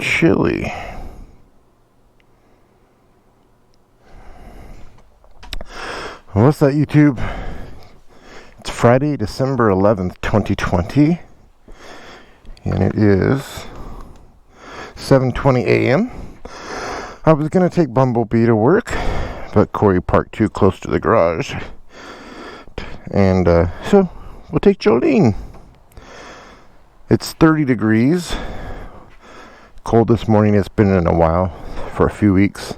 chilly. What's that, YouTube? It's Friday, December 11th, 2020, and it is 7:20 a.m. I was going to take Bumblebee to work, but Corey parked too close to the garage, and so we'll take Jolene. It's 30 degrees. Cold this morning. It's been in a while, for a few weeks.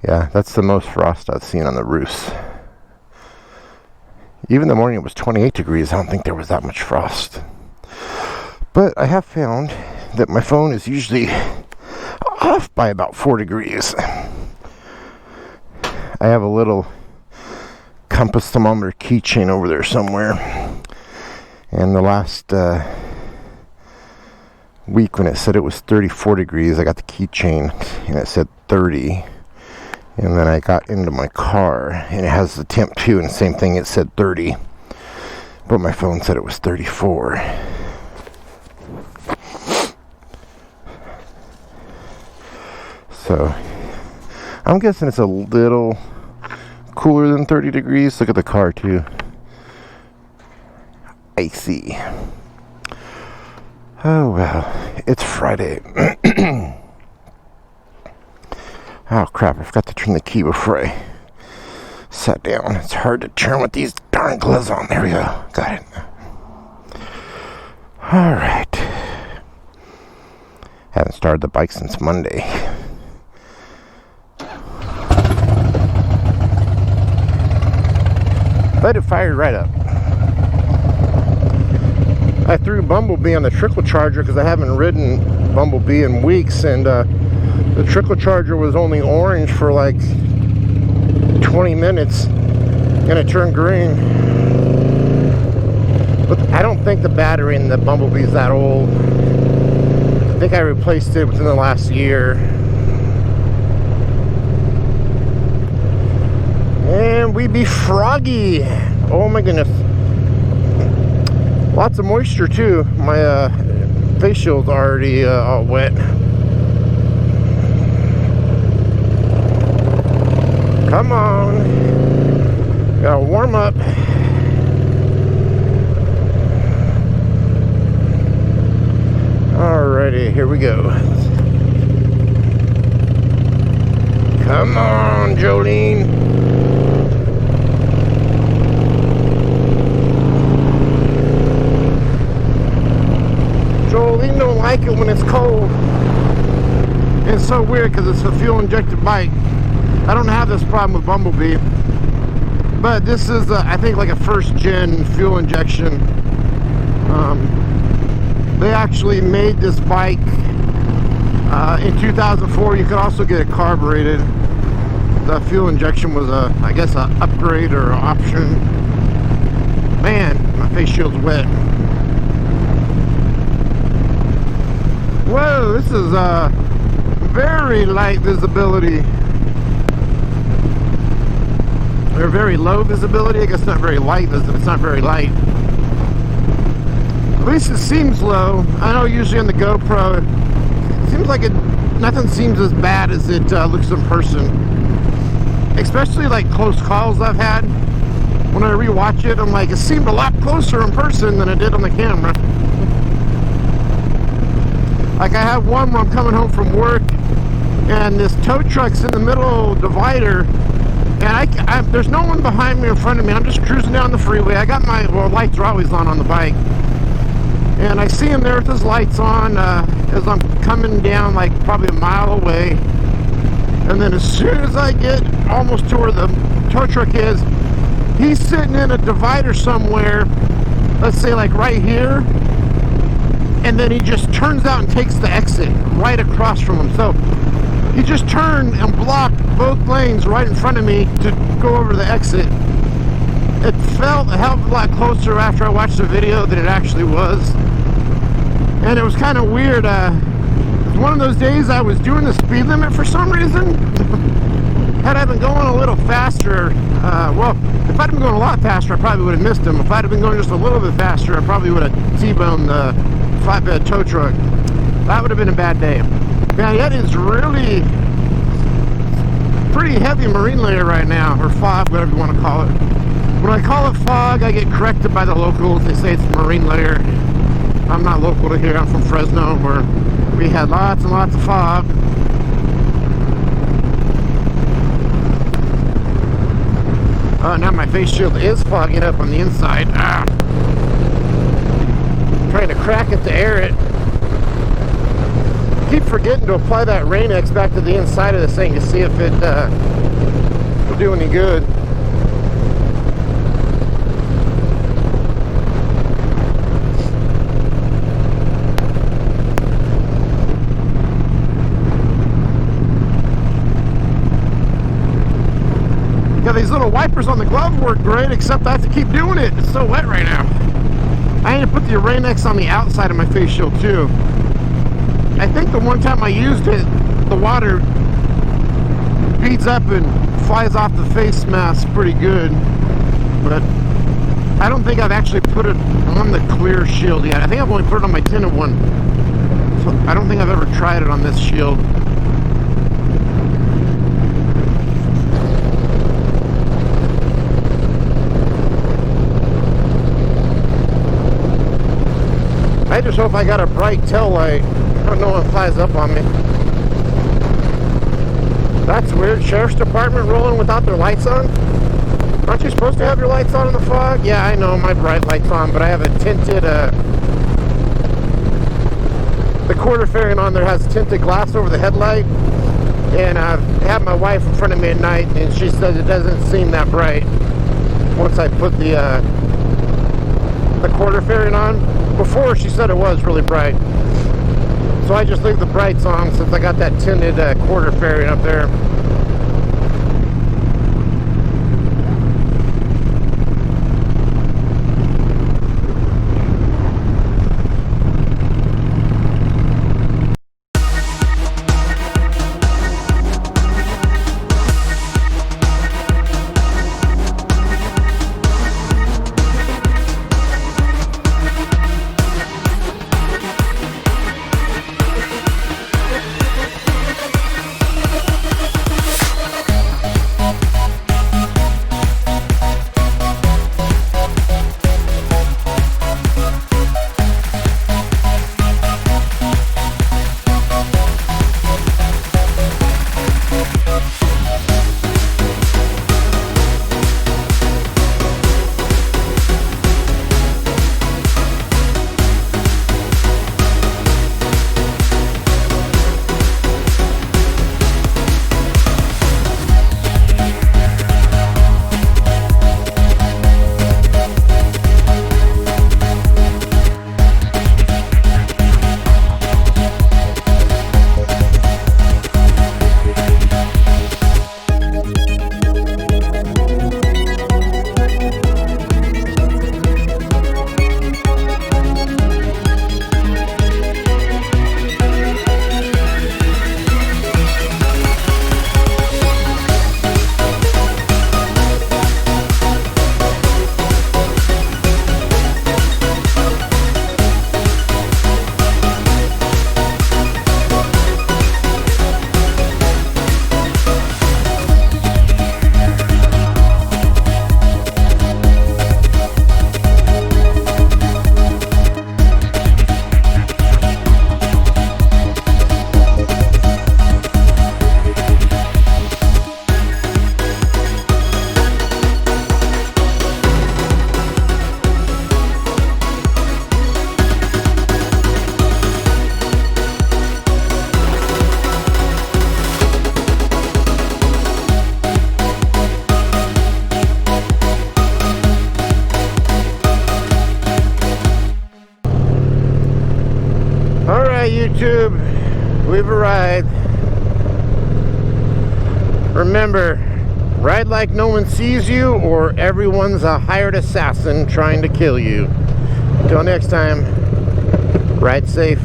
Yeah, that's the most frost I've seen on the roofs. Even the morning it was 28 degrees. I don't think there was that much frost. But I have found that my phone is usually off by about 4 degrees. I have a little compass thermometer keychain over there somewhere. And the last week when it said it was 34 degrees, I got the keychain and it said 30. And then I got into my car and it has the temp too, and the same thing, it said 30. But my phone said it was 34. So I'm guessing it's a little cooler than 30 degrees. Look at the car too. Icy. Oh well, it's Friday. Oh crap, I forgot to turn the key before I sat down. It's hard to turn with these darn gloves on. There we go. Got it. Alright. Haven't started the bike since Monday. But it fired right up. I threw Bumblebee on the trickle charger because I haven't ridden Bumblebee in weeks, and the trickle charger was only orange for like 20 minutes and it turned green. But I don't think the battery in the Bumblebee is that old. I think I replaced it within the last year. And we be froggy. Oh my goodness. Lots of moisture too. My face shield's already all wet. Come on. Gotta warm up. Alrighty, here we go. Come on, Jolene. Jolene don't like it when it's cold. It's so weird because it's a fuel injected bike. I don't have this problem with Bumblebee, but this is I think like a first gen fuel injection. They actually made this bike in 2004. You could also get it carbureted. The fuel injection was I guess an upgrade or an option. Man, my face shield's wet. Whoa, this is very light visibility. Or very low visibility. I guess not very light visibility. It's not very light. At least it seems low. I know usually on the GoPro, it seems like nothing seems as bad as it looks in person. Especially like close calls I've had. When I rewatch it, I'm like, it seemed a lot closer in person than it did on the camera. Like I have one where I'm coming home from work and this tow truck's in the middle divider, and there's no one behind me or in front of me. I'm just cruising down the freeway. I got my lights are always on the bike, and I see him there with his lights on as I'm coming down like probably a mile away. And then as soon as I get almost to where the tow truck is, he's sitting in a divider somewhere, let's say like right here, and then he just turns out and takes the exit right across from him. So he just turned and blocked both lanes right in front of me to go over the exit. It felt a hell of a lot closer after I watched the video than it actually was. And it was kind of weird. It was one of those days I was doing the speed limit for some reason. Had I been going a little faster, well, if I'd been going a lot faster, I probably would have missed him. If I'd have been going just a little bit faster, I probably would have T-boned the flatbed tow truck. That would have been a bad day. Man, that is really pretty heavy marine layer right now, or fog, whatever you want to call it. When I call it fog, I get corrected by the locals. They say it's marine layer. I'm not local to here. I'm from Fresno, where we had lots and lots of fog. Oh, now my face shield is fogging up on the inside. Ah. Trying to crack it to air it. Keep forgetting to apply that Rain-X back to the inside of this thing to see if it will do any good. Yeah, these little wipers on the glove work great, except I have to keep doing it. It's so wet right now. I need to put the Rain-X on the outside of my face shield too. I think the one time I used it, the water beads up and flies off the face mask pretty good, but I don't think I've actually put it on the clear shield yet. I think I've only put it on my tinted one, so I don't think I've ever tried it on this shield. I just hope I got a bright tail light. I don't know what flies up on me. That's weird. Sheriff's Department rolling without their lights on? Aren't you supposed to have your lights on in the fog? Yeah, I know, my bright light's on, but I have a tinted, the quarter fairing on there has tinted glass over the headlight. And I've had my wife in front of me at night, and she said it doesn't seem that bright once I put the quarter fairing on. Before, she said it was really bright. So I just leave the brights on since I got that tinted quarter fairing up there. YouTube, we've arrived. Remember, ride like no one sees you, or everyone's a hired assassin trying to kill you. Until next time, ride safe.